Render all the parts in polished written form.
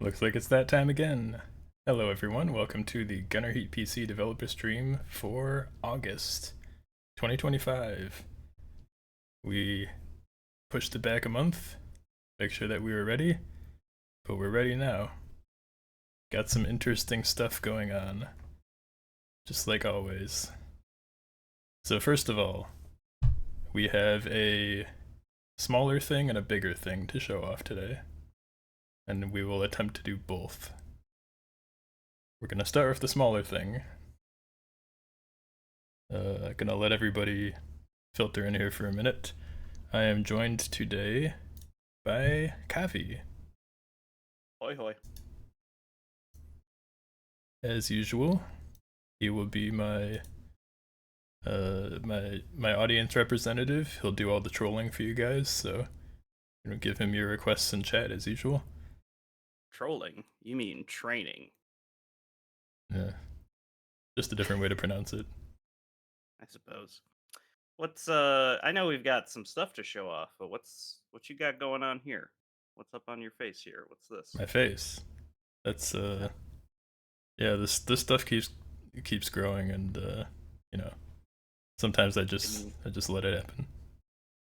Looks like it's that time again. Hello everyone, welcome to the GHPC developer stream for August 2025. We pushed it back a month, make sure that we were ready, but we're ready now. Got some interesting stuff going on, just like always. So first of all, we have a smaller thing and a bigger thing to show off today, and we will attempt to do both. We're gonna start with the smaller thing. Gonna let everybody filter in here for a minute. I am joined today by Kavi. Hoi hoi. As usual, he will be my my audience representative. He'll do all the trolling for you guys, so give him your requests in chat as usual. Trolling? You mean training? Yeah, just a different way to pronounce it. I suppose. What's I know we've got some stuff to show off, but what you got going on here? What's up on your face here? What's this? My face. That's yeah, this stuff keeps growing, and you know, sometimes I just let it happen.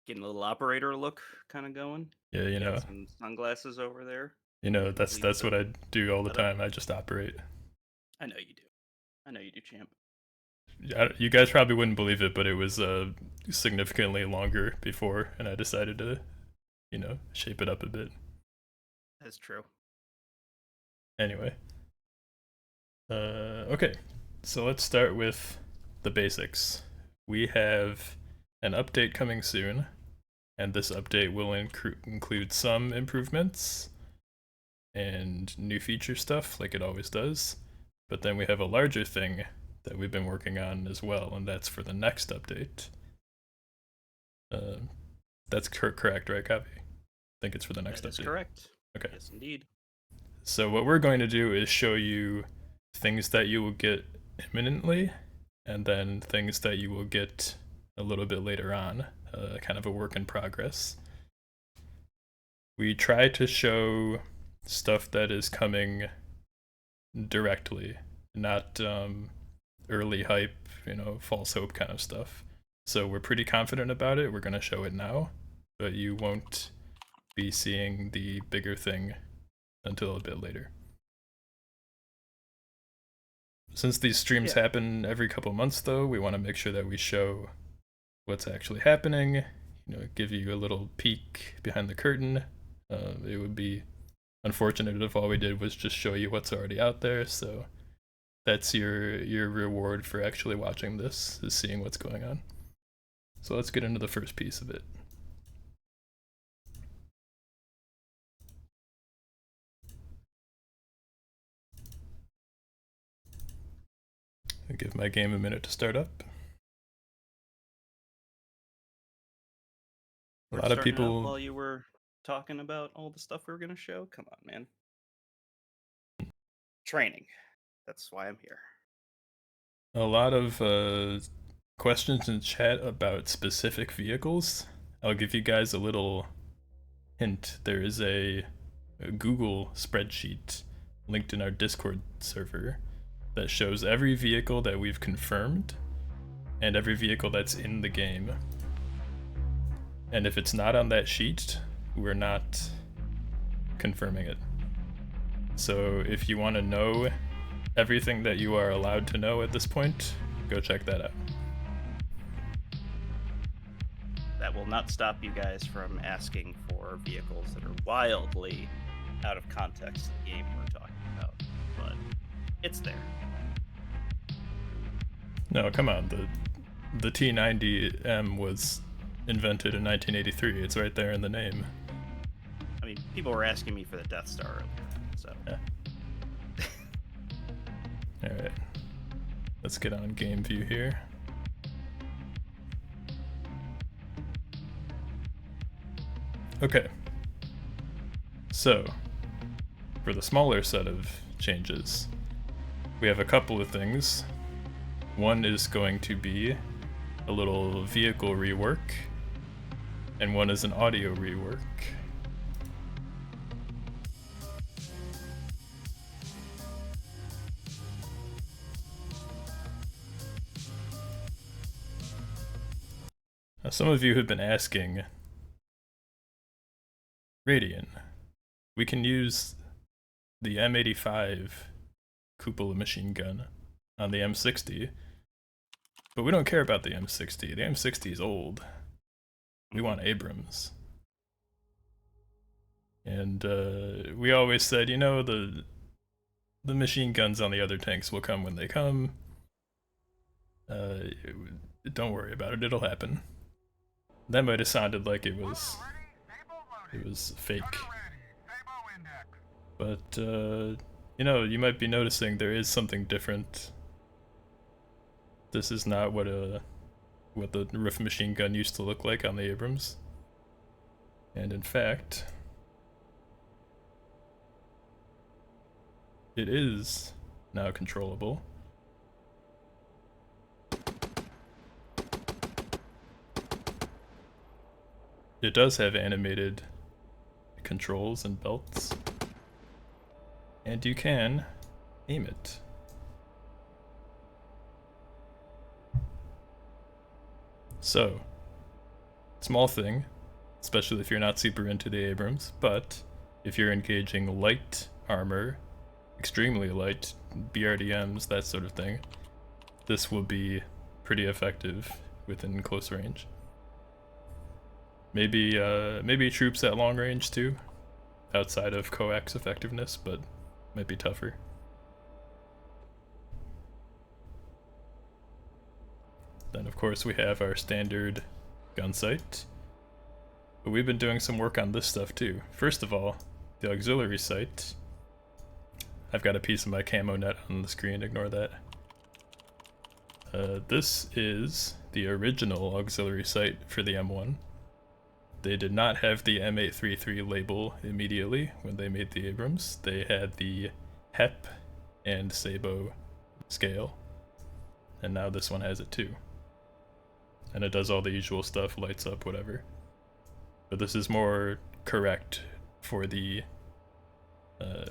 Getting a little operator look kind of going. Yeah, you know, some sunglasses over there. You know, that's what I do all the time. I just operate. I know you do. I know you do, champ. You guys probably wouldn't believe it, but it was significantly longer before, and I decided to, shape it up a bit. That's true. Anyway. Okay, so let's start with the basics. We have an update coming soon, and this update will include some improvements and new feature stuff like it always does, but then we have a larger thing that we've been working on as well, and that's for the next update. That's correct, right, Kavi? I think it's for the next update. That's correct. Okay. Yes, indeed. So what we're going to do is show you things that you will get imminently, and then things that you will get a little bit later on, kind of a work in progress. We try to show stuff that is coming directly, not early hype, false hope kind of stuff. So we're pretty confident about it. We're going to show it now, but you won't be seeing the bigger thing until a bit later. Since these streams happen every couple months, though, we want to make sure that we show what's actually happening, give you a little peek behind the curtain. It would be unfortunate if all we did was just show you what's already out there, so that's your reward for actually watching this, is seeing what's going on. So let's get into the first piece of it. I'll give my game a minute to start up. A lot of people. While you were talking about all the stuff we were going to show, come on, man. Training. That's why I'm here. A lot of questions in chat about specific vehicles. I'll give you guys a little hint. There is a Google spreadsheet linked in our Discord server that shows every vehicle that we've confirmed and every vehicle that's in the game. And if it's not on that sheet, we're not confirming it. So if you want to know everything that you are allowed to know at this point, go check that out. That will not stop you guys from asking for vehicles that are wildly out of context of the game we're talking about, but it's there. No, come on, the T90M was invented in 1983. It's right there in the name. I mean, people were asking me for the Death Star earlier, so. Yeah. Alright, let's get on game view here. Okay, so for the smaller set of changes, we have a couple of things. One is going to be a little vehicle rework, and one is an audio rework. Now, some of you have been asking, Radian, we can use the M85 cupola machine gun on the M60, but we don't care about the M60. The M60 is old. We want Abrams. And we always said, you know, the machine guns on the other tanks will come when they come. Don't worry about it, it'll happen. That might have sounded like it was fake. But, you know, you might be noticing there is something different. This is not what the roof machine gun used to look like on the Abrams. And in fact, it is now controllable. It does have animated controls and belts. And you can aim it. So, small thing, especially if you're not super into the Abrams, but if you're engaging light armor, extremely light, BRDMs, that sort of thing, this will be pretty effective within close range. Maybe troops at long range too, outside of coax effectiveness, but might be tougher. Then of course we have our standard gun sight, but we've been doing some work on this stuff too. First of all, the auxiliary sight. I've got a piece of my camo net on the screen, ignore that. This is the original auxiliary sight for the M1. They did not have the M833 label immediately when they made the Abrams. They had the HEP and Sabo scale, and now this one has it too. And it does all the usual stuff, lights up, whatever. But this is more correct for the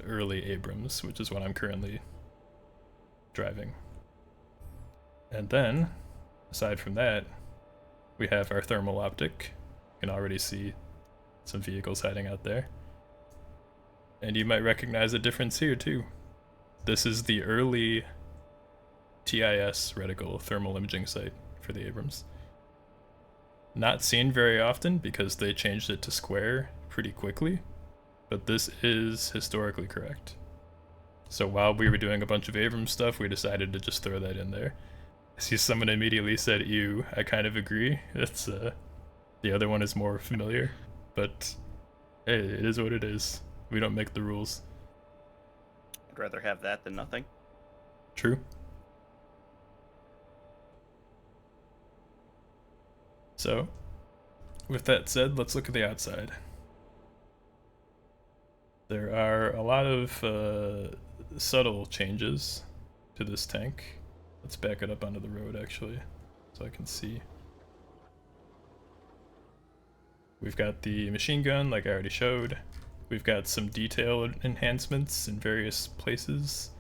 early Abrams, which is what I'm currently driving. And then, aside from that, we have our thermal optic. You can already see some vehicles hiding out there. And you might recognize a difference here too. This is the early TIS reticle thermal imaging sight for the Abrams. Not seen very often because they changed it to square pretty quickly, but this is historically correct. So while we were doing a bunch of Abrams stuff, we decided to just throw that in there. I see someone immediately said, ew, I kind of agree. It's, the other one is more familiar, but hey, it is what it is. We don't make the rules. I'd rather have that than nothing. True. So, with that said, let's look at the outside. There are a lot of subtle changes to this tank. Let's back it up onto the road actually, so I can see. We've got the machine gun, like I already showed. We've got some detail enhancements in various places.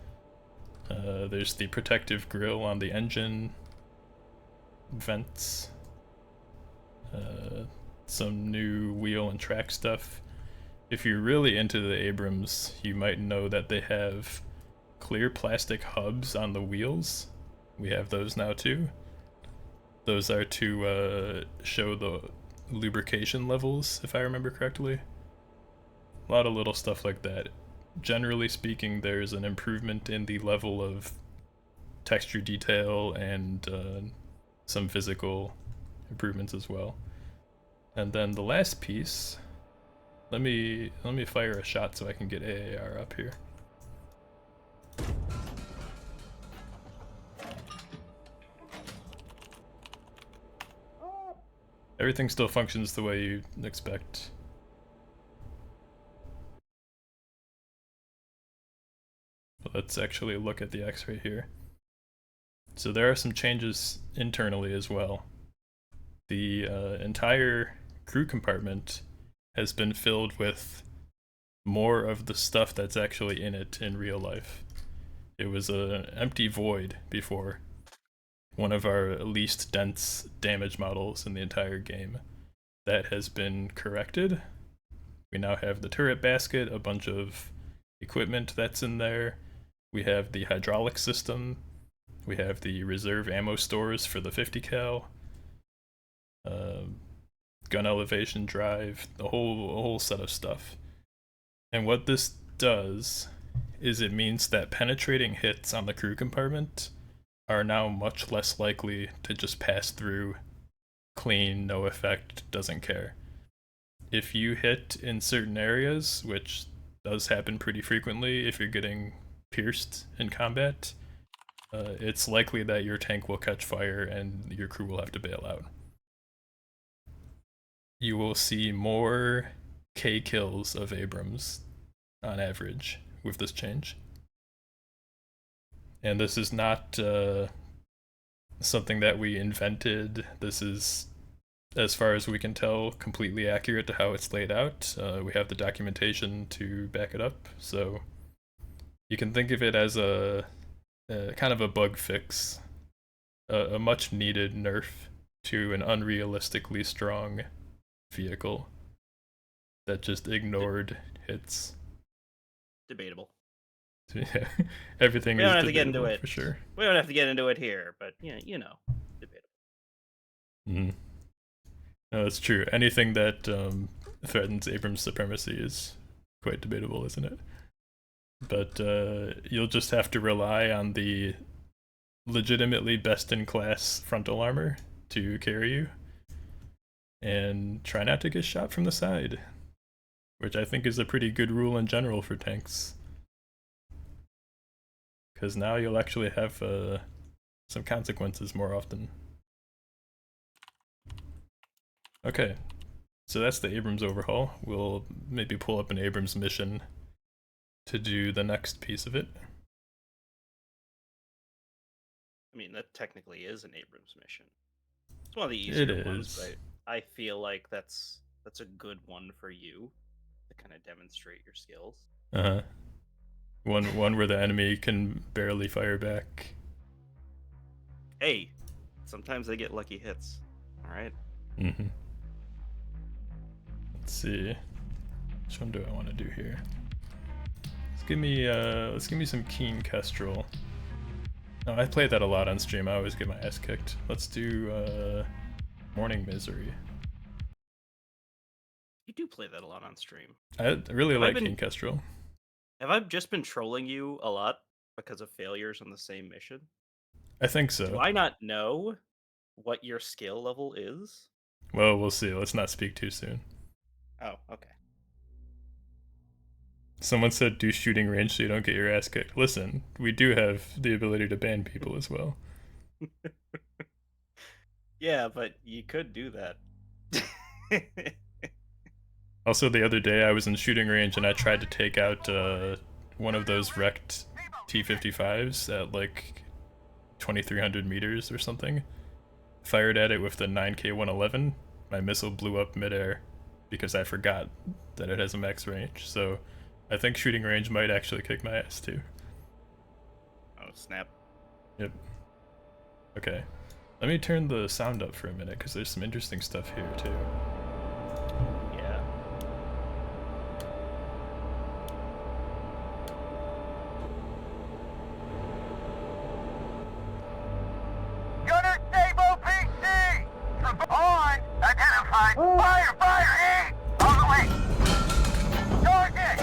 There's the protective grille on the engine vents. Some new wheel and track stuff. If you're really into the Abrams, you might know that they have clear plastic hubs on the wheels. We have those now too. Those are to show the lubrication levels, if I remember correctly. A lot of little stuff like that. Generally speaking, there's an improvement in the level of texture detail and some physical improvements as well. And then the last piece, let me fire a shot so I can get AAR up here. Everything still functions the way you'd expect. Let's actually look at the X-ray here. So there are some changes internally as well. The entire crew compartment has been filled with more of the stuff that's actually in it in real life. It was an empty void before. one of our least dense damage models in the entire game. That has been corrected. We now have the turret basket, a bunch of equipment that's in there. We have the hydraulic system. We have the reserve ammo stores for the 50 cal. Gun elevation drive, a whole set of stuff. And what this does is it means that penetrating hits on the crew compartment are now much less likely to just pass through clean, no effect, doesn't care. If you hit in certain areas, which does happen pretty frequently if you're getting pierced in combat, it's likely that your tank will catch fire and your crew will have to bail out. You will see more K kills of Abrams on average with this change. And this is not something that we invented. This is, as far as we can tell, completely accurate to how it's laid out. We have the documentation to back it up, so you can think of it as a kind of a bug fix, a much needed nerf to an unrealistically strong vehicle that just ignored hits. Debatable. Yeah, everything We is don't have to get into debatable it for sure. We don't have to get into it here, but debatable. Mm-hmm. No, that's true. Anything that threatens Abrams supremacy is quite debatable, isn't it? But you'll just have to rely on the legitimately best-in-class frontal armor to carry you, and try not to get shot from the side, which I think is a pretty good rule in general for tanks. Because now you'll actually have some consequences more often. Okay, so that's the Abrams overhaul. We'll maybe pull up an Abrams mission to do the next piece of it. I mean, that technically is an Abrams mission. It's one of the easier ones, but I feel like that's a good one for you to kind of demonstrate your skills. Uh-huh. One where the enemy can barely fire back. Hey, sometimes they get lucky hits. All right. Mm-hmm. Let's see. Which one do I want to do here? Let's give me some Keen Kestrel. No, I play that a lot on stream. I always get my ass kicked. Let's do Morning Misery. You do play that a lot on stream. I really like Keen Kestrel. Have I just been trolling you a lot because of failures on the same mission? I think so. Do I not know what your skill level is? Well, we'll see. Let's not speak too soon. Oh, okay. Someone said do shooting range so you don't get your ass kicked. Listen, we do have the ability to ban people as well. Yeah, but you could do that. Also, the other day I was in shooting range and I tried to take out one of those wrecked T-55s at like 2,300 meters or something. Fired at it with the 9K111. My missile blew up midair because I forgot that it has a max range. So I think shooting range might actually kick my ass too. Oh, snap. Yep. Okay. Let me turn the sound up for a minute because there's some interesting stuff here too. Yeah. Gunner Stable PC! On! Identified! Fire! Fire! Aim! On the way! Target!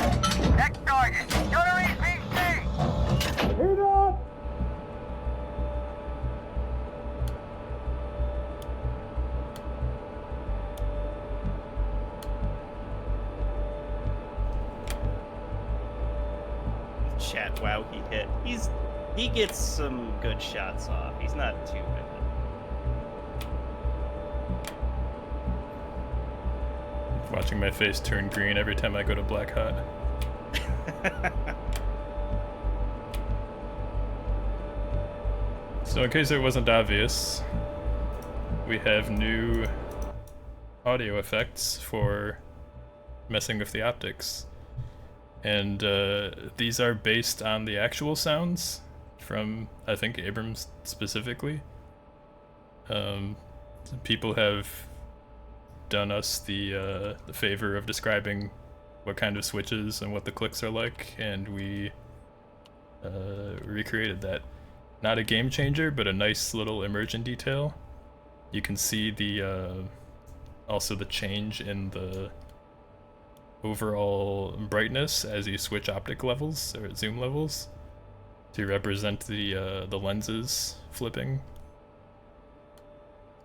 Next target! Gunner EPC! Heat up! Chat, wow, he hit. He gets some good shots off. He's not too bad. Watching my face turn green every time I go to Black Hut. So in case it wasn't obvious, we have new audio effects for messing with the optics. And these are based on the actual sounds from, I think, Abrams specifically. People have done us the favor of describing what kind of switches and what the clicks are like, and we recreated that. Not a game changer, but a nice little immersion detail. You can see the also the change in the overall brightness as you switch optic levels or zoom levels to represent the lenses flipping.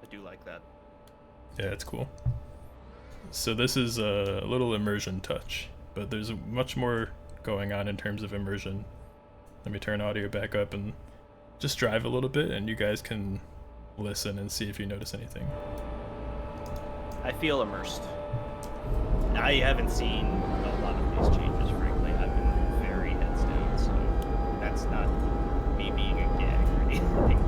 I do like that. Yeah, it's cool. So this is a little immersion touch, but there's much more going on in terms of immersion. Let me turn audio back up and just drive a little bit, and you guys can listen and see if you notice anything. I feel immersed. I haven't seen a lot of these changes, frankly. I've been very heads down, so that's not me being a gag or anything.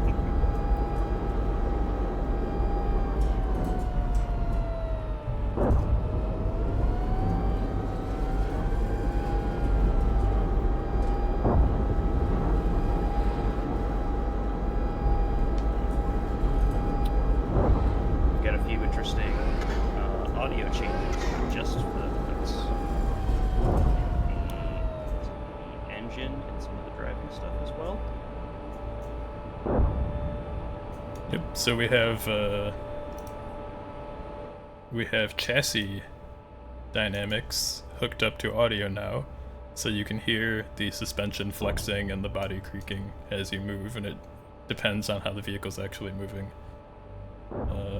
So we have chassis dynamics hooked up to audio now, so you can hear the suspension flexing and the body creaking as you move, and it depends on how the vehicle's actually moving.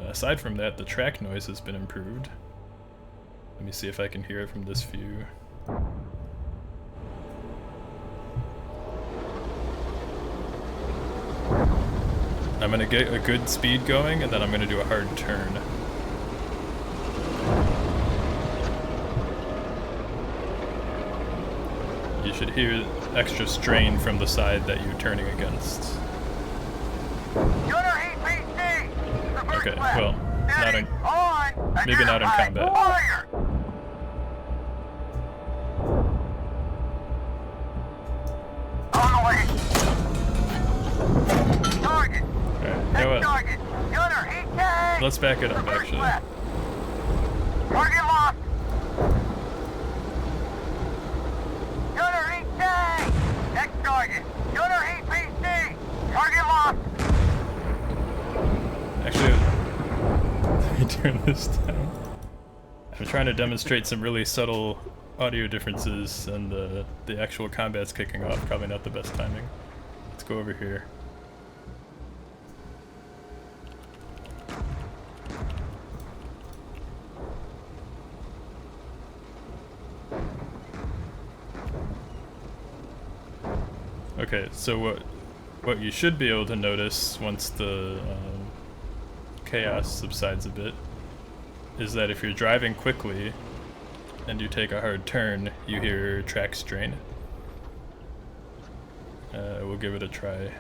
Aside from that, the track noise has been improved. Let me see if I can hear it from this view. I'm gonna get a good speed going, and then I'm gonna do a hard turn. You should hear extra strain from the side that you're turning against. Okay, well, not in, maybe not in combat. On the way. Target. Alright, Target. Gunner, heat tag. let's back it up actually. Target locked. Gunner, heat tag. Next target. Gunner, GHPC. Target locked. Actually, let me turn this down. I'm trying to demonstrate some really subtle audio differences, and the actual combat's kicking off. Probably not the best timing. Let's go over here. Okay, so what you should be able to notice once the chaos subsides a bit is that if you're driving quickly and you take a hard turn, you hear track strain. We'll give it a try.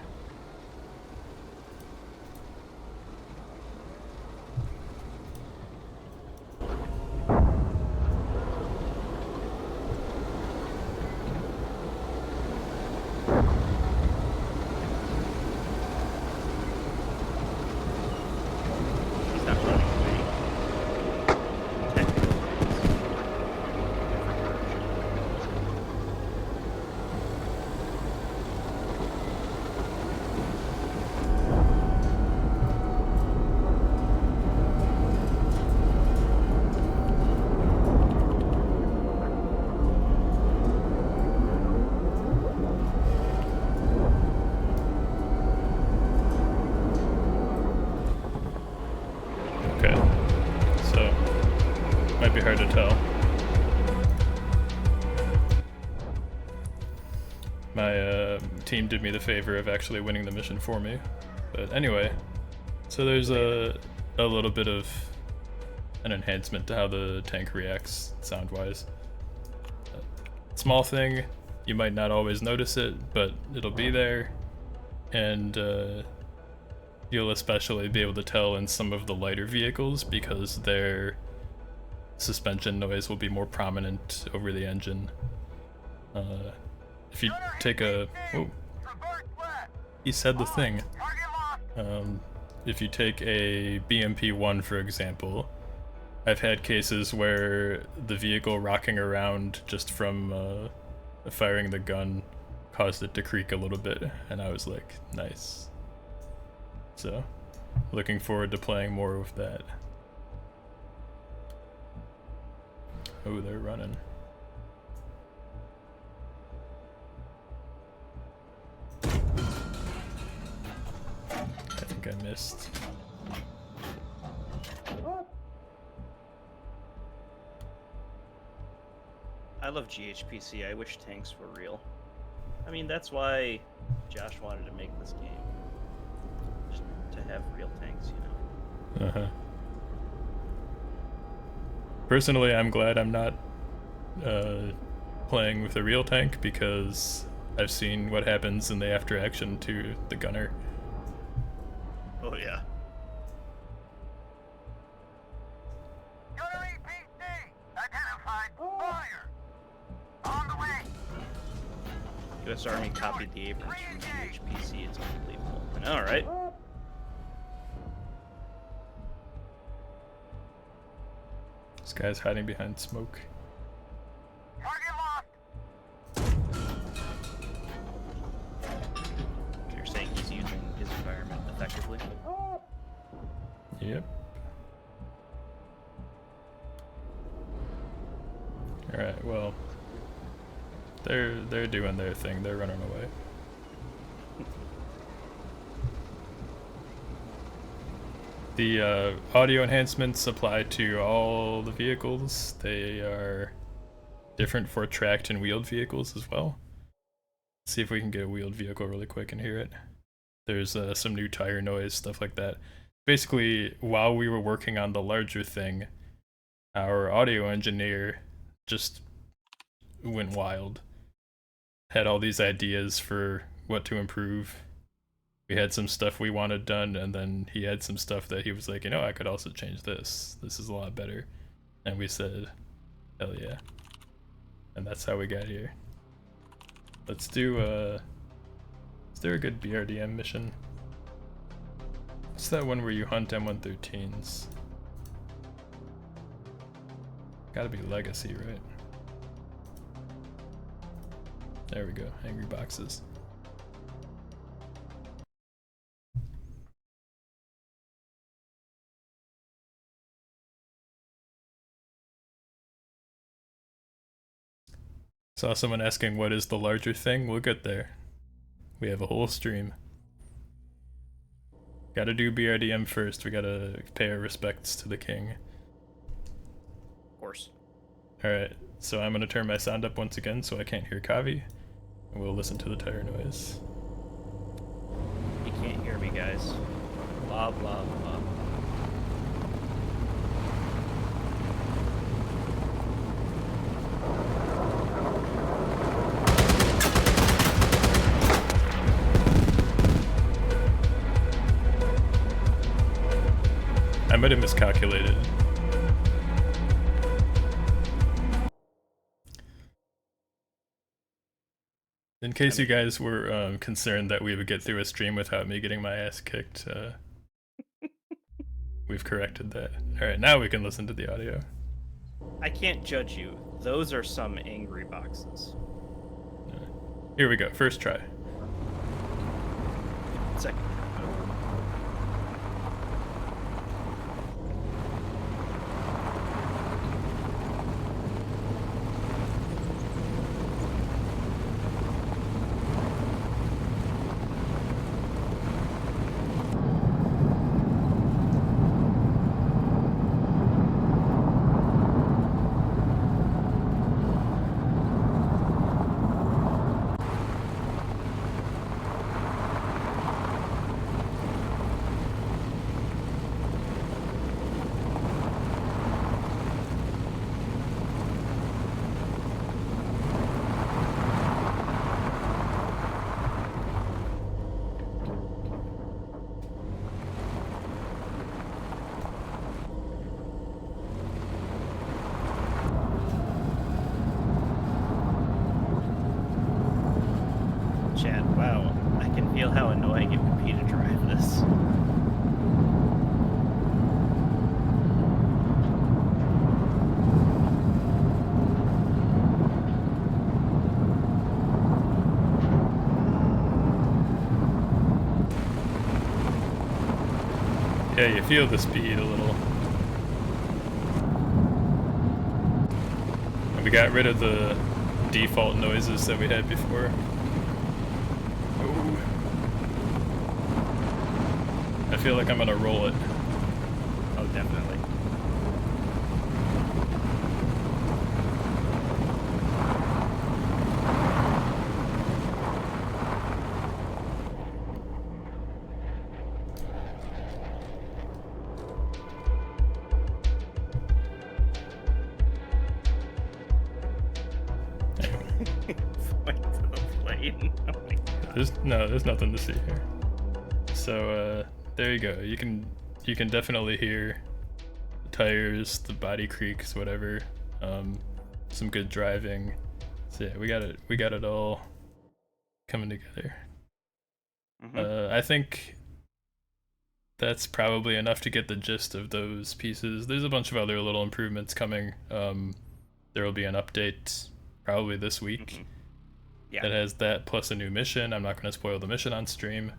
Might be hard to tell. My team did me the favor of actually winning the mission for me. But anyway, so there's a little bit of an enhancement to how the tank reacts sound-wise. Small thing, you might not always notice it, but it'll be there, and you'll especially be able to tell in some of the lighter vehicles because their suspension noise will be more prominent over the engine. If you take a... Oh, he said the thing. If if you take a BMP-1 for example, I've had cases where the vehicle rocking around just from firing the gun caused it to creak a little bit, and I was like, nice. So, looking forward to playing more with that. Oh, they're running. I think I missed. I love GHPC. I wish tanks were real. I mean, that's why Josh wanted to make this game. Just to have real tanks, you know? Uh-huh. Personally, I'm glad I'm not playing with a real tank because I've seen what happens in the after action to the gunner. Oh, yeah. Gunner EPC! Identified. Fire! On the way! U.S. Army copied the Abrams from GHPC. It's unbelievable. All right. This guy's hiding behind smoke. Target lost! So you're saying he's using his environment effectively? Yep. Alright, well, they're doing their thing. They're running away. The audio enhancements apply to all the vehicles. They are different for tracked and wheeled vehicles as well. Let's see if we can get a wheeled vehicle really quick and hear it. There's some new tire noise, stuff like that. Basically, while we were working on the larger thing, our audio engineer just went wild. Had all these ideas for what to improve. We had some stuff we wanted done, and then he had some stuff that he was like, you know, I could also change this. This is a lot better. And we said, hell yeah. And that's how we got here. Let's do a good BRDM mission. What's that one where you hunt M113s? Gotta be Legacy, right? There we go, angry boxes. Saw someone asking what is the larger thing? We'll get there. We have a whole stream. Gotta do BRDM first, we gotta pay our respects to the king. Of course. Alright, so I'm gonna turn my sound up once again so I can't hear Kavi. And we'll listen to the tire noise. You can't hear me, guys. Blah, blah, blah. I might have miscalculated. In case you guys were concerned that we would get through a stream without me getting my ass kicked, we've corrected that. Alright, now we can listen to the audio. I can't judge you. Those are some angry boxes. Here we go, first try. Second. Chat, wow, I can feel how annoying it would be to drive this. Yeah, you feel the speed a little. And we got rid of the default noises that we had before. Ooh. I feel like I'm gonna roll it. Oh, definitely. Point to the plane. Oh my God. There's nothing to see here. So there you go. You can definitely hear the tires, the body creaks, whatever. Some good driving. So yeah, we got it all coming together. I think that's probably enough to get the gist of those pieces. There's a bunch of other little improvements coming. There will be an update probably this week Yeah. that has that plus a new mission. I'm not going to spoil the mission on stream.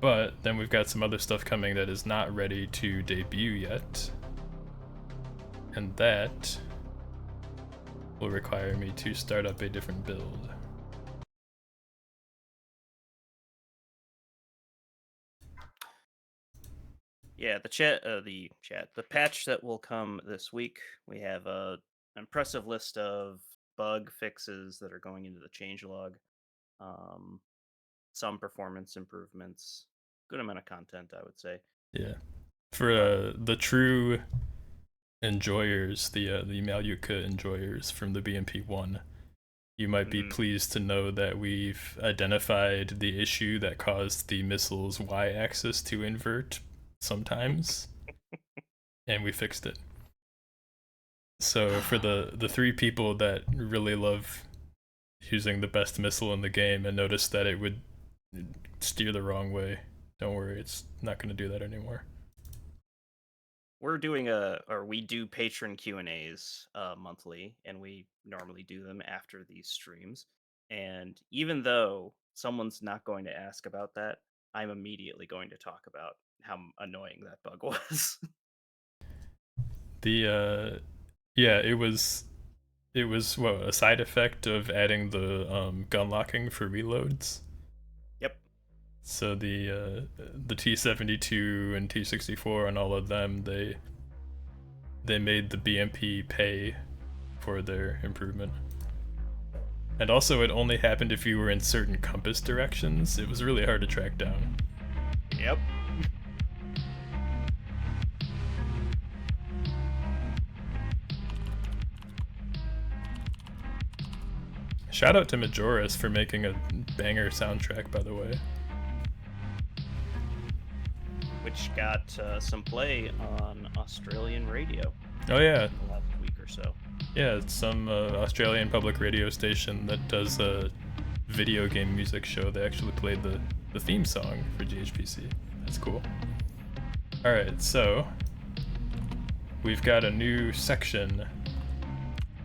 But then we've got some other stuff coming that is not ready to debut yet. And that will require me to start up a different build. Yeah, the patch that will come this week. We have an impressive list of bug fixes that are going into the changelog. Some performance improvements, good amount of content, I would say. Yeah. For the true enjoyers, the Malyutka enjoyers from the BMP1, you might be pleased to know that we've identified the issue that caused the missile's y-axis to invert sometimes, and we fixed it. So for the three people that really love using the best missile in the game and notice that it would steer the wrong way, don't worry, it's not going to do that anymore. We're doing we do patron Q&As monthly, and we normally do them after these streams. And even though someone's not going to ask about that, I'm immediately going to talk about how annoying that bug was. Yeah, it was what, a side effect of adding the gun locking for reloads. Yep. So the T-72 and T-64 and all of them, they made the BMP pay for their improvement. And also, it only happened if you were in certain compass directions. It was really hard to track down. Yep. Shout out to Majoris for making a banger soundtrack, by the way. Which got some play on Australian radio. Oh yeah. In the last week or so. Yeah, it's some Australian public radio station that does a video game music show. They actually played the theme song for GHPC. That's cool. Alright, so we've got a new section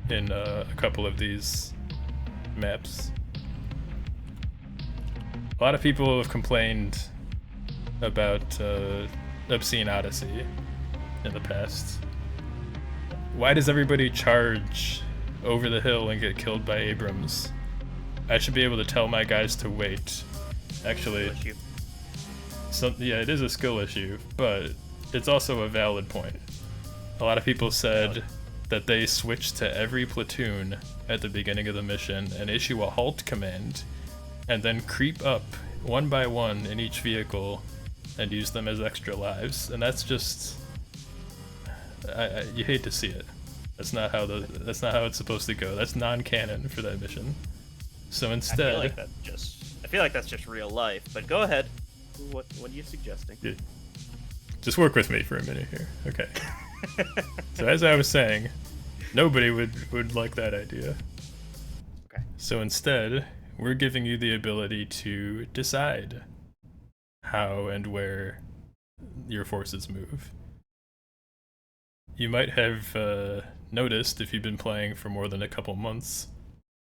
in a couple of these maps. A lot of people have complained about Obscene Odyssey in the past. Why does everybody charge over the hill and get killed by Abrams? I should be able to tell my guys to wait. Actually, yeah, it is a skill issue, but it's also a valid point. A lot of people said that they switch to every platoon at the beginning of the mission and issue a halt command, and then creep up one by one in each vehicle and use them as extra lives. And that's just, you hate to see it. That's not how it's supposed to go. That's non-canon for that mission. So instead, I feel like that's just real life. But go ahead. What are you suggesting? Yeah. Just work with me for a minute here. Okay. So as I was saying, nobody would like that idea. Okay. So instead, we're giving you the ability to decide how and where your forces move. You might have noticed, if you've been playing for more than a couple months,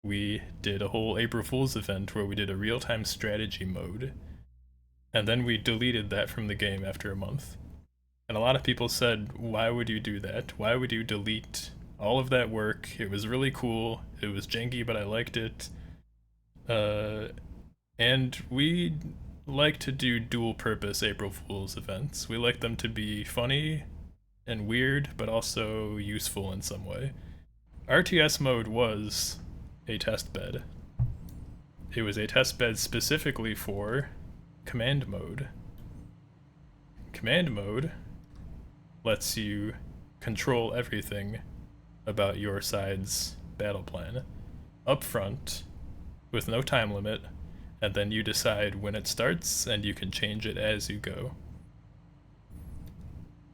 we did a whole April Fool's event where we did a real-time strategy mode, and then we deleted that from the game after a month. And a lot of people said, why would you do that? Why would you delete all of that work? It was really cool. It was janky, but I liked it. And we like to do dual purpose April Fool's events. We like them to be funny and weird, but also useful in some way. RTS mode was a test bed. It was a test bed specifically for command mode. Command mode lets you control everything about your side's battle plan up front with no time limit, and then you decide when it starts and you can change it as you go.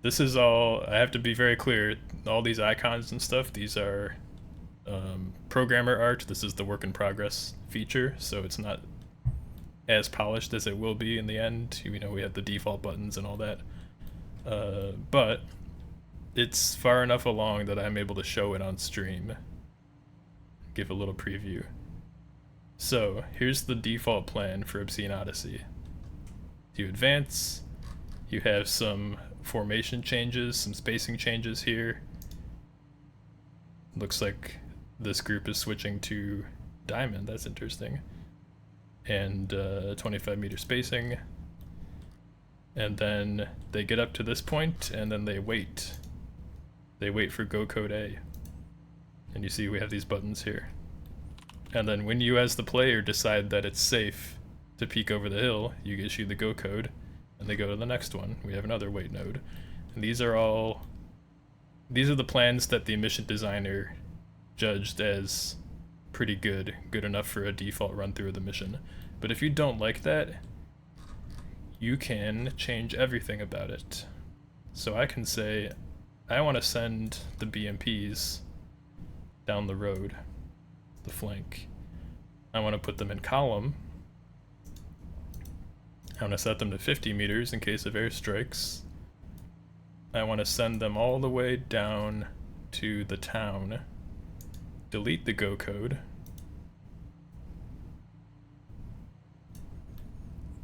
This is all, I have to be very clear, all these icons and stuff, these are programmer art. This is the work in progress feature, so it's not as polished as it will be in the end. You know, we have the default buttons and all that. But it's far enough along that I'm able to show it on stream. Give a little preview. So, here's the default plan for Obscene Odyssey. You advance, you have some formation changes, some spacing changes here. Looks like this group is switching to diamond, that's interesting. And 25-meter spacing. And then they get up to this point, and then they wait. They wait for go code A. And you see we have these buttons here. And then when you as the player decide that it's safe to peek over the hill, you issue the go code, and they go to the next one. We have another wait node. And these are the plans that the mission designer judged as pretty good enough for a default run through of the mission. But if you don't like that, you can change everything about it. So I can say, I want to send the BMPs down the road, the flank. I want to put them in column. I want to set them to 50 meters in case of airstrikes. I want to send them all the way down to the town. Delete the go code.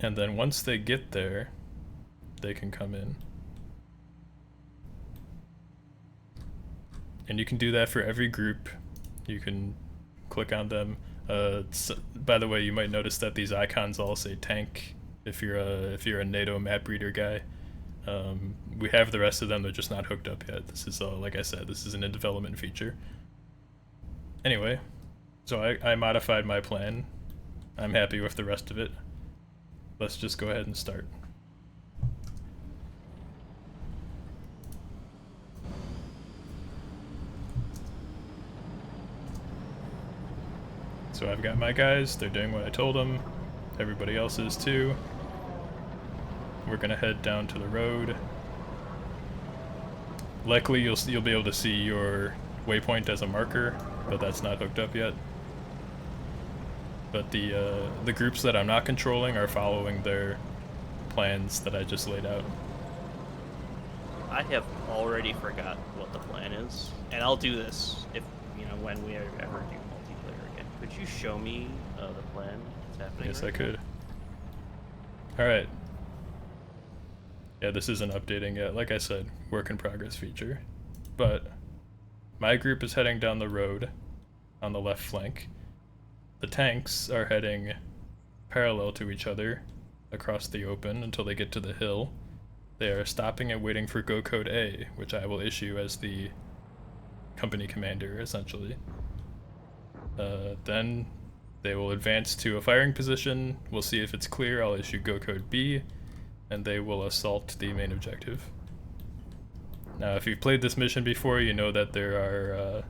And then once they get there, they can come in. And you can do that for every group. You can click on them. By the way, you might notice that these icons all say tank if you're a NATO map reader guy. We have the rest of them, they're just not hooked up yet. This is like I said, this is an in development feature. Anyway, so I modified my plan. I'm happy with the rest of it. Let's just go ahead and start. So I've got my guys, they're doing what I told them. Everybody else is too. We're gonna head down to the road. Likely you'll be able to see your waypoint as a marker, but that's not hooked up yet. But the groups that I'm not controlling are following their plans that I just laid out. I have already forgot what the plan is, and I'll do this if, you know, when we ever do multiplayer again. Could you show me the plan that's happening? Yes, right I could. Alright. Yeah, this isn't updating yet. Like I said, work in progress feature. But my group is heading down the road on the left flank. The tanks are heading parallel to each other across the open until they get to the hill. They are stopping and waiting for go code A, which I will issue as the company commander, essentially. Then they will advance to a firing position. We'll see if it's clear. I'll issue go code B, and they will assault the main objective. Now, if you've played this mission before, you know that there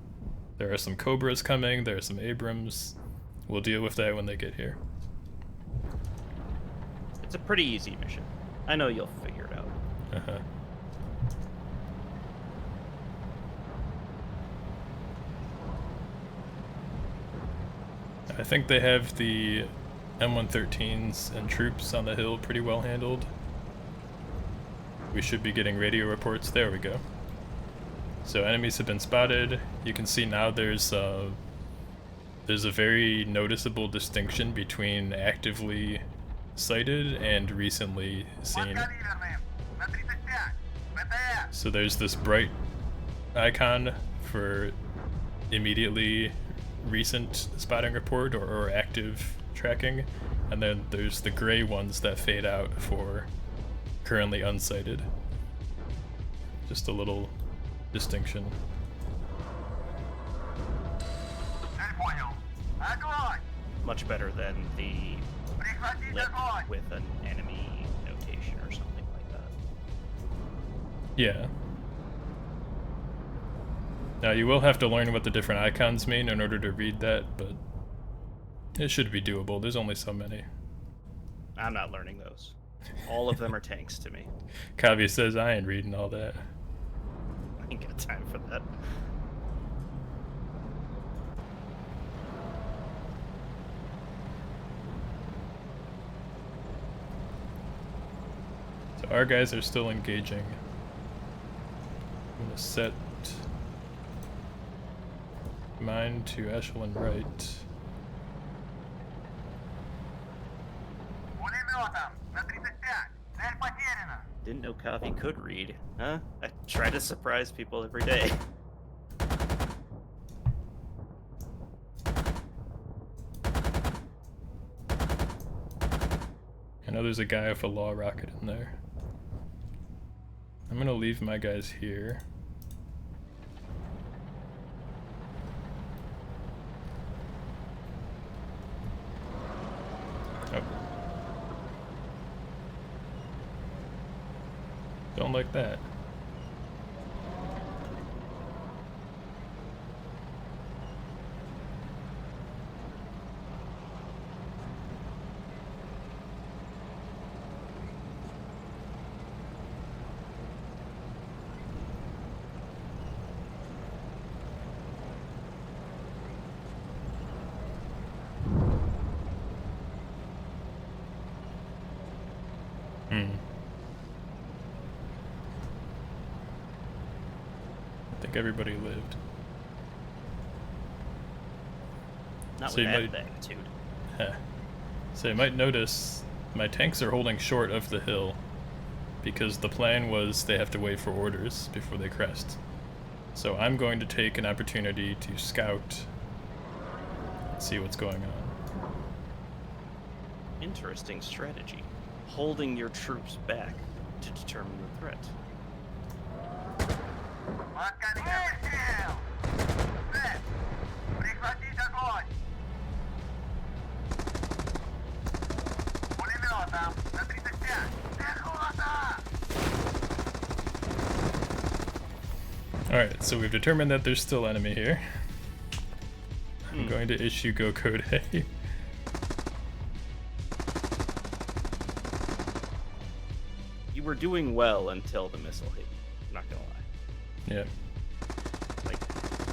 are some Cobras coming. There are some Abrams. We'll deal with that when they get here. It's a pretty easy mission. I know you'll figure it out. Uh-huh. I think they have the M113s and troops on the hill pretty well handled. We should be getting radio reports. There we go. So enemies have been spotted. You can see now there's a very noticeable distinction between actively sighted and recently seen. So there's this bright icon for immediately recent spotting report or active tracking, and then there's the gray ones that fade out for currently unsighted. Just a little distinction. Much better than the lip with an enemy notation or something like that. Yeah. Now you will have to learn what the different icons mean in order to read that, but it should be doable. There's only so many. I'm not learning those. All of them are tanks to me. Kavi says I ain't reading all that. I ain't got time for that. So our guys are still engaging. I'm gonna set mine to echelon right. Didn't know Coffee could read, huh? I try to surprise people every day. I know there's a guy with a law rocket in there. I'm gonna leave my guys here. Oh. Don't like that. I think everybody lived. Not So with you that might- magnitude. So you might notice my tanks are holding short of the hill because the plan was they have to wait for orders before they crest. So I'm going to take an opportunity to scout and see what's going on. Interesting strategy. Holding your troops back to determine the threat. Alright, so we've determined that there's still enemy here. I'm going to issue go code A. You were doing well until the missile hit you. I'm not gonna lie. Yeah. Like,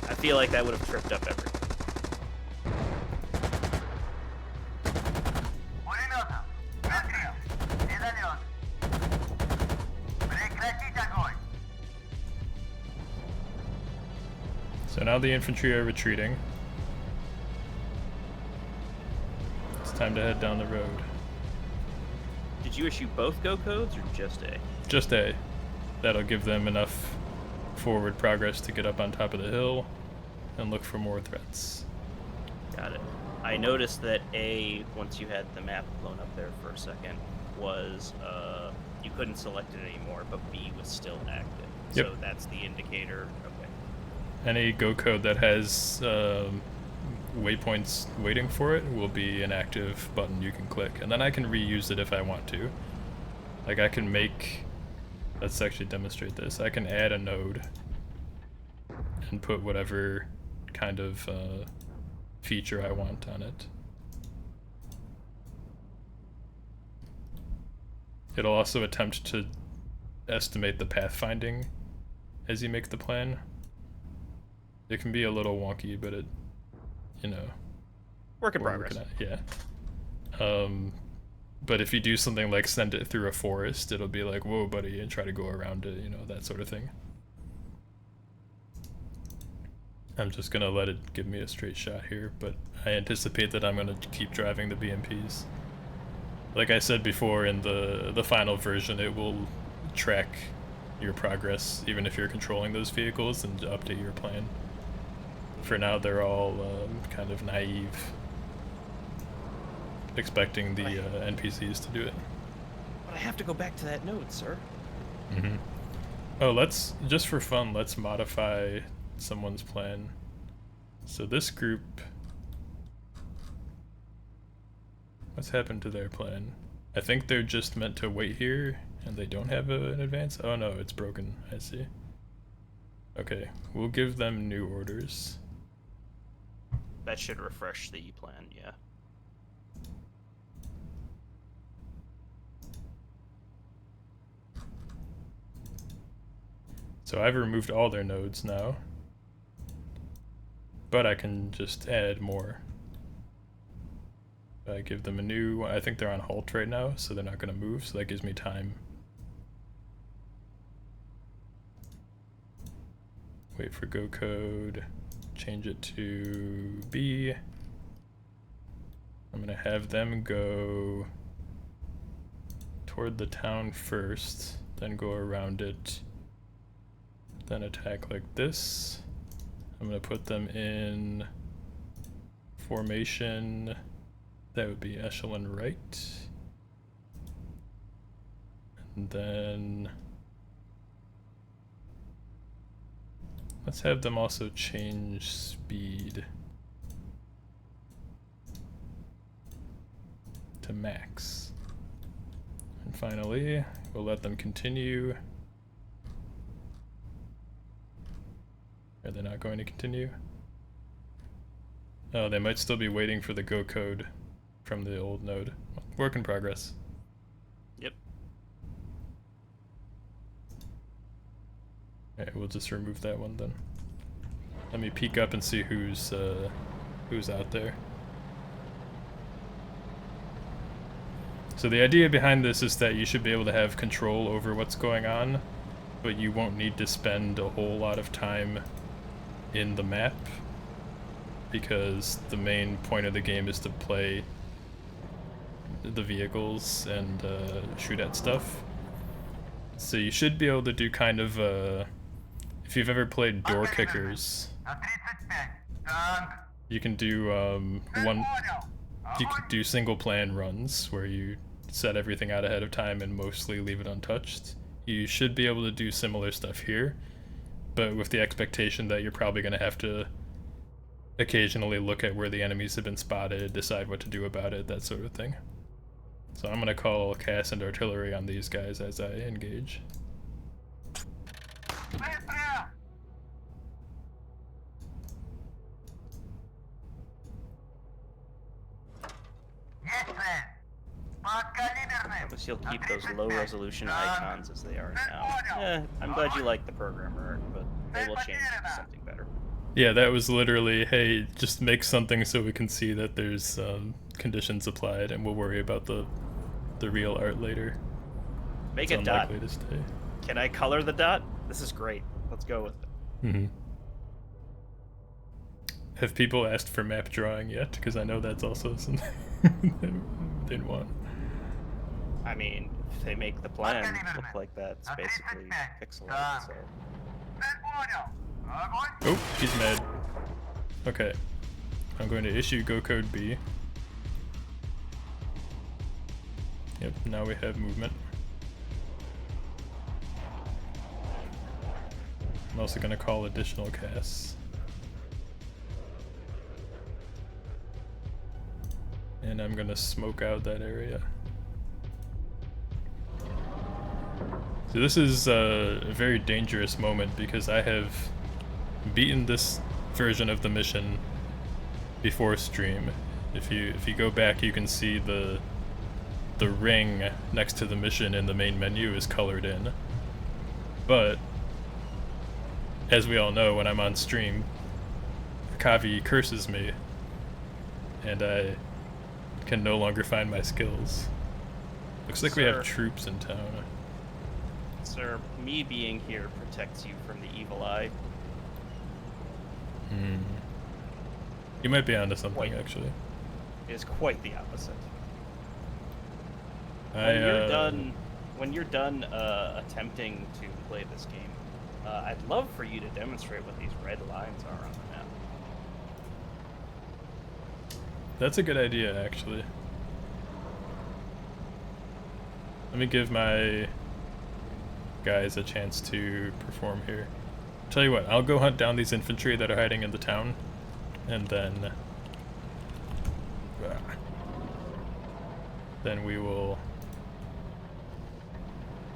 I feel like that would have tripped up everything. So now the infantry are retreating. It's time to head down the road. Did you issue both go codes or just A? Just A. That'll give them enough forward progress to get up on top of the hill and look for more threats. Got it. I noticed that A, once you had the map blown up there for a second, was you couldn't select it anymore, but B was still active. Yep. So that's the indicator. Okay. Any go code that has waypoints waiting for it will be an active button you can click, and then I can reuse it if I want to. Like I can make, let's actually demonstrate this. I can add a node and put whatever kind of feature I want on it. It'll also attempt to estimate the pathfinding as you make the plan. It can be a little wonky, but it, you know, Work in we're progress. working at- yeah. But if you do something like send it through a forest, it'll be like, whoa, buddy, and try to go around it, you know, that sort of thing. I'm just gonna let it give me a straight shot here, but I anticipate that I'm gonna keep driving the BMPs. Like I said before, in the final version, it will track your progress, even if you're controlling those vehicles, and update your plan. For now, they're all kind of naive, expecting the NPCs to do it. But I have to go back to that node, sir. Mm-hmm. Oh, let's, just for fun, let's modify someone's plan. So this group, what's happened to their plan? I think they're just meant to wait here, and they don't have an advance? Oh no, it's broken, I see. Okay, we'll give them new orders. That should refresh the plan, yeah. So I've removed all their nodes now, but I can just add more. I give them a new, I think they're on halt right now, so they're not going to move, so that gives me time. Wait for go code, change it to B. I'm going to have them go toward the town first, then go around it, then attack like this. I'm going to put them in formation. That would be echelon right. And then let's have them also change speed to max. And finally, we'll let them continue. Are they not going to continue? Oh, they might still be waiting for the go code from the old node. Work in progress. Yep. Alright, we'll just remove that one then. Let me peek up and see who's out there. So the idea behind this is that you should be able to have control over what's going on, but you won't need to spend a whole lot of time in the map, because the main point of the game is to play the vehicles and shoot at stuff. So you should be able to do kind of if you've ever played door kickers, you can do you could do single plan runs where you set everything out ahead of time and mostly leave it untouched. You should be able to do similar stuff here, but with the expectation that you're probably going to have to occasionally look at where the enemies have been spotted, decide what to do about it, that sort of thing. So I'm going to call CAS and artillery on these guys as I engage. I guess you'll keep those low resolution icons as they are now. I'm glad you like the programmer, but they will change to something better. Yeah, that was literally, hey, just make something so we can see that there's conditions applied, and we'll worry about the real art later. Make it's a dot. unlikely to stay. Can I color the dot? This is great. Let's go with it. Mm-hmm. Have people asked for map drawing yet? Because I know that's also something they'd want. I mean, if they make the plan look like that, it's basically pixel art, so... Oh, he's mad. Okay. I'm going to issue go code B. Yep, now we have movement. I'm also going to call additional casts. And I'm going to smoke out that area. So this is a very dangerous moment because I have beaten this version of the mission before stream. If you go back, you can see the ring next to the mission in the main menu is colored in. But as we all know, when I'm on stream, Kavi curses me, and I can no longer find my skills. Looks like we have troops in town. Sir, me being here protects you from the evil eye. You might be onto something, actually. It is quite the opposite. when you're done attempting to play this game, I'd love for you to demonstrate what these red lines are on the map. That's a good idea, actually. Let me give my guys a chance to perform here. Tell you what, I'll go hunt down these infantry that are hiding in the town, and then we will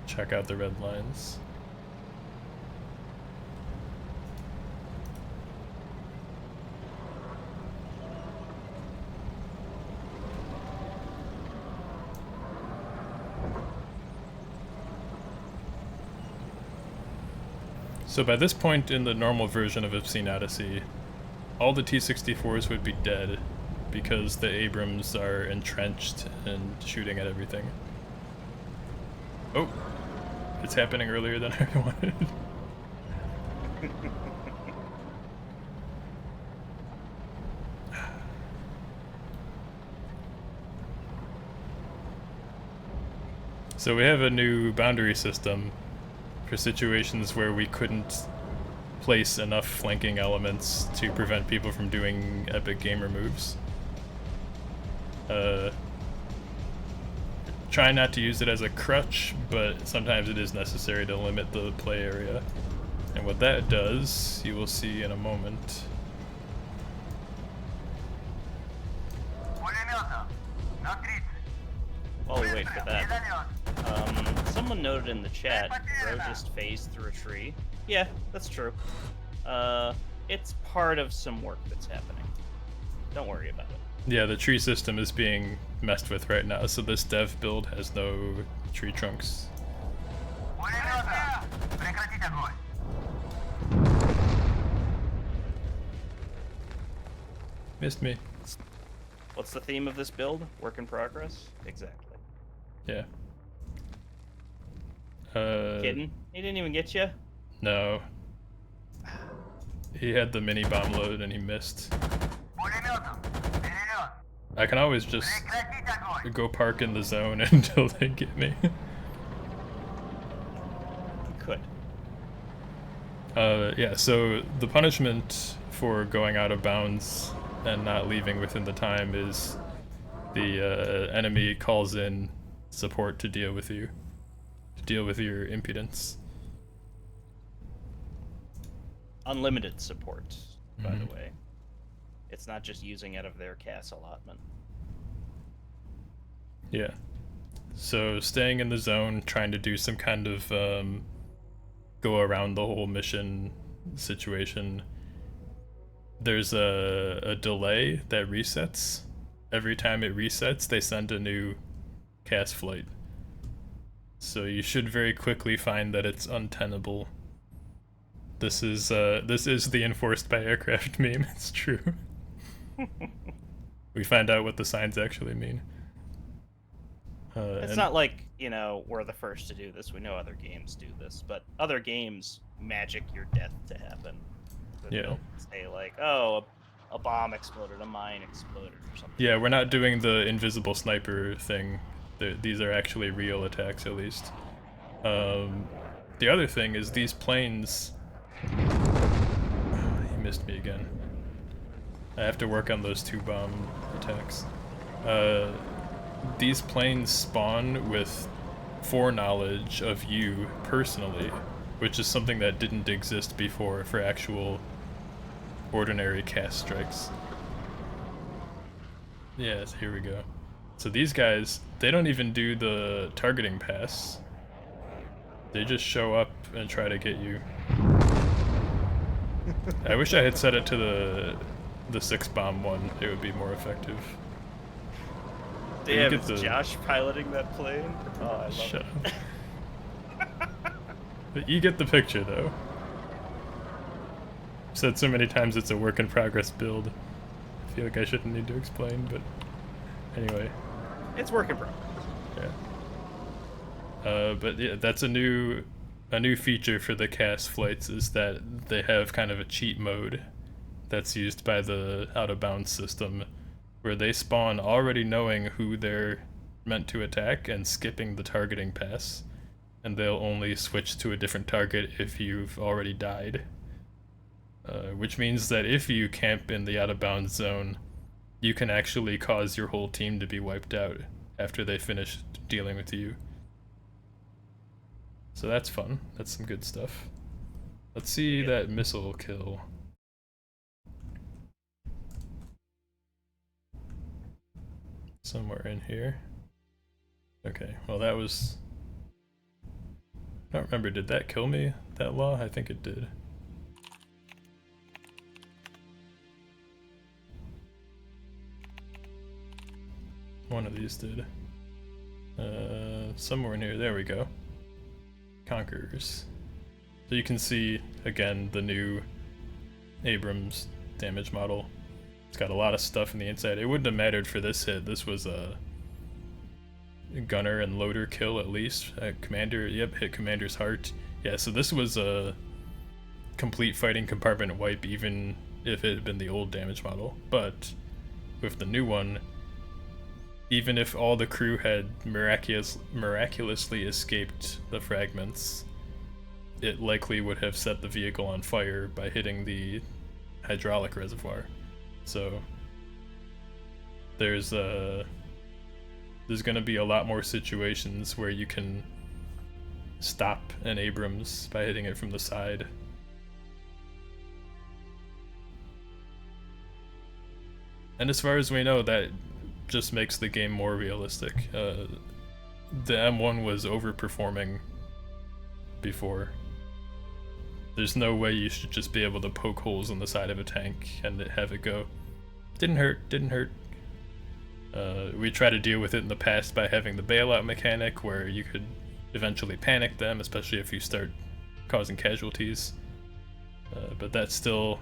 check out the red lines. So by this point in the normal version of Obscene Odyssey, all the T-64s would be dead because the Abrams are entrenched and shooting at everything. Oh, it's happening earlier than I wanted. So we have a new boundary system for situations where we couldn't place enough flanking elements to prevent people from doing epic gamer moves. Try not to use it as a crutch, but sometimes it is necessary to limit the play area. And what that does, you will see in a moment. While we wait for that, someone noted in the chat, Bro just phased through a tree. Yeah, that's true. It's part of some work that's happening. Don't worry about it. Yeah, the tree system is being messed with right now, so this dev build has no tree trunks. Missed me. What's the theme of this build? Work in progress? Exactly. Yeah. Kidding? He didn't even get you? No. He had the mini bomb load and he missed. I can always just go park in the zone until they get me. You could. Yeah, so the punishment for going out of bounds and not leaving within the time is the enemy calls in support to deal with you, to deal with your impudence. Unlimited support, by the way. It's not just using out of their CAS allotment. Yeah. So staying in the zone, trying to do some kind of go around the whole mission situation. There's a delay that resets. Every time it resets, they send a new CAS flight. So you should very quickly find that it's untenable. This is the enforced by aircraft meme. It's true. We find out what the signs actually mean. It's not like, you know, we're the first to do this. We know other games do this, but other games magic your death to happen. So Yeah. they'll say like, oh, a bomb exploded, a mine exploded, or something. Yeah, we're not doing the invisible sniper thing. These are actually real attacks, at least. The other thing is these planes... He missed me again. I have to work on those 2 bomb attacks. These planes spawn with foreknowledge of you personally, which is something that didn't exist before for actual ordinary CAS strikes. Yes, here we go. So these guys, they don't even do the targeting pass. They just show up and try to get you. I wish I had set it to the 6 bomb one. It would be more effective. Damn, is Josh piloting that plane? Oh, I love Shut it. up. But you get the picture, though. I've said so many times it's a work in progress build. I feel like I shouldn't need to explain, but anyway. It's work in progress. Yeah. But yeah, that's a new feature for the CAS flights, is that they have kind of a cheat mode that's used by the out of bounds system, where they spawn already knowing who they're meant to attack and skipping the targeting pass. and they'll only switch to a different target if you've already died. Which means that if you camp in the out-of-bounds zone, you can actually cause your whole team to be wiped out after they finish dealing with you. So that's fun. That's some good stuff. Let's see that missile kill. Somewhere in here. Okay, well that was... I don't remember, did that kill me, that law? I think it did. One of these did. Somewhere near, there we go. Conquerors. So you can see, again, the new Abrams damage model. It's got a lot of stuff in the inside. It wouldn't have mattered for this hit. This was a gunner and loader kill at least. Commander, yep, hit commander's heart. Yeah, so this was a complete fighting compartment wipe even if it had been the old damage model. But with the new one, even if all the crew had miraculously escaped the fragments, it likely would have set the vehicle on fire by hitting the hydraulic reservoir. So there's gonna be a lot more situations where you can stop an Abrams by hitting it from the side. And as far as we know, that just makes the game more realistic. The M1 was overperforming before. There's no way you should just be able to poke holes in the side of a tank and have it go. Didn't hurt, didn't hurt. We tried to deal with it in the past by having the bailout mechanic where you could eventually panic them, especially if you start causing casualties. But there's still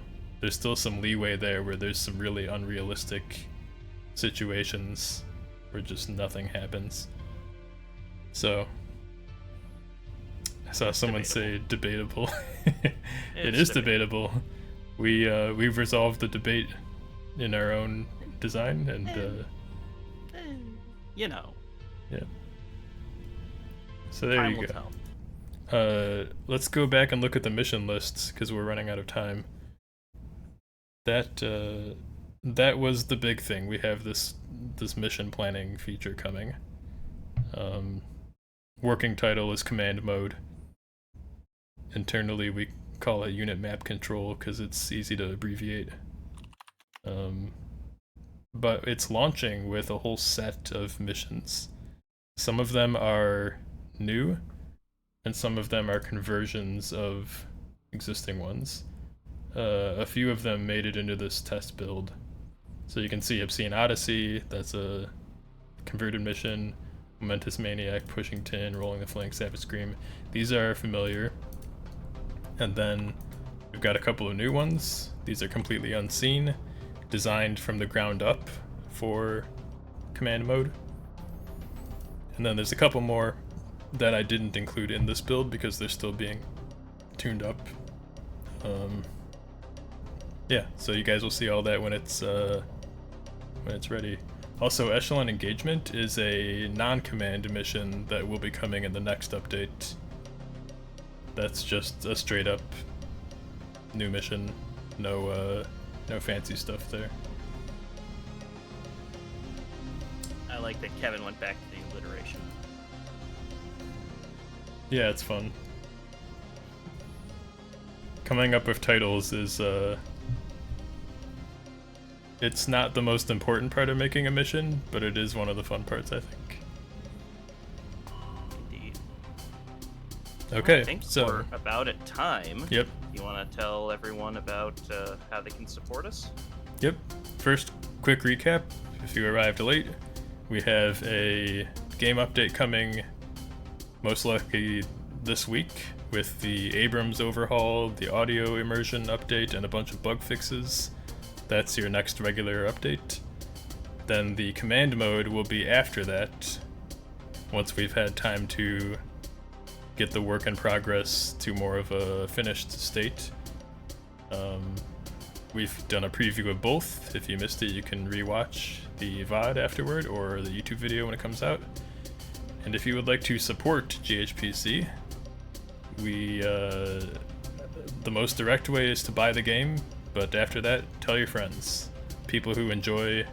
some leeway there where there's some really unrealistic situations where just nothing happens. So I saw someone say debatable. It is debatable. We've resolved the debate in our own design, and you know. Yeah. So there Time you will go. tell. Let's go back and look at the mission lists because we're running out of time. That was the big thing. We have this mission planning feature coming. Working title is command mode. Internally we call it unit map control because it's easy to abbreviate. But it's launching with a whole set of missions. Some of them are new, and some of them are conversions of existing ones. A few of them made it into this test build. So you can see Obscene Odyssey, that's a converted mission. Momentous Maniac, Pushing Tin, Rolling the Flank, Savage Scream. These are familiar. And then we've got a couple of new ones. These are completely unseen, designed from the ground up for command mode. And then there's a couple more that I didn't include in this build because they're still being tuned up. Yeah, so you guys will see all that when it's ready. Also, Echelon Engagement is a non-command mission that will be coming in the next update. That's just a straight up new mission. No fancy stuff there. I like that Kevin went back to the alliteration. Yeah, it's fun. Coming up with titles is it's not the most important part of making a mission, but it is one of the fun parts, I think. Indeed. Okay, I think so we're about at time. Yep. You want to tell everyone about how they can support us? Yep. First, quick recap. If you arrived late, we have a game update coming most likely this week with the Abrams overhaul, the audio immersion update, and a bunch of bug fixes. That's your next regular update. Then the command mode will be after that, once we've had time to get the work in progress to more of a finished state. We've done a preview of both. If you missed it, you can rewatch the VOD afterward or the YouTube video when it comes out. And if you would like to support GHPC, the most direct way is to buy the game, but after that, tell your friends. People who enjoy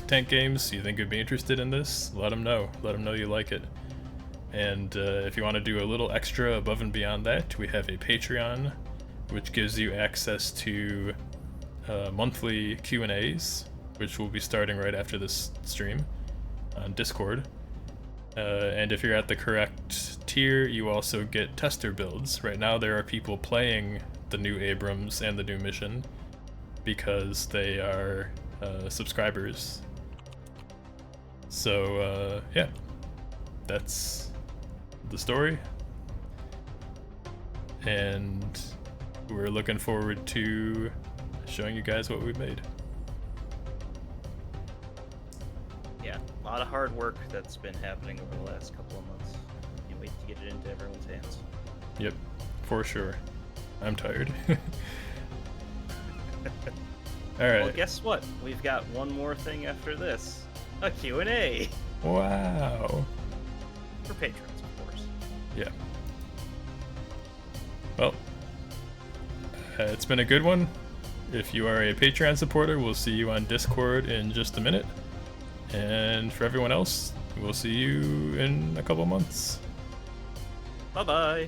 tank games, you think would be interested in this, let them know. Let them know you like it. And if you want to do a little extra above and beyond that, we have a Patreon, which gives you access to monthly Q&As, which will be starting right after this stream on Discord. And if you're at the correct tier, you also get tester builds. Right now there are people playing the new Abrams and the new mission because they are subscribers. So yeah, that's the story. And we're looking forward to showing you guys what we've made. Yeah, a lot of hard work that's been happening over the last couple of months. Can't wait to get it into everyone's hands. Yep, for sure. I'm tired. Alright. Well, guess what? We've got one more thing after this. A Q&A. Wow. For patrons, of course. Yeah. Well, it's been a good one. If you are a Patreon supporter, we'll see you on Discord in just a minute. And for everyone else, we'll see you in a couple months. Bye-bye.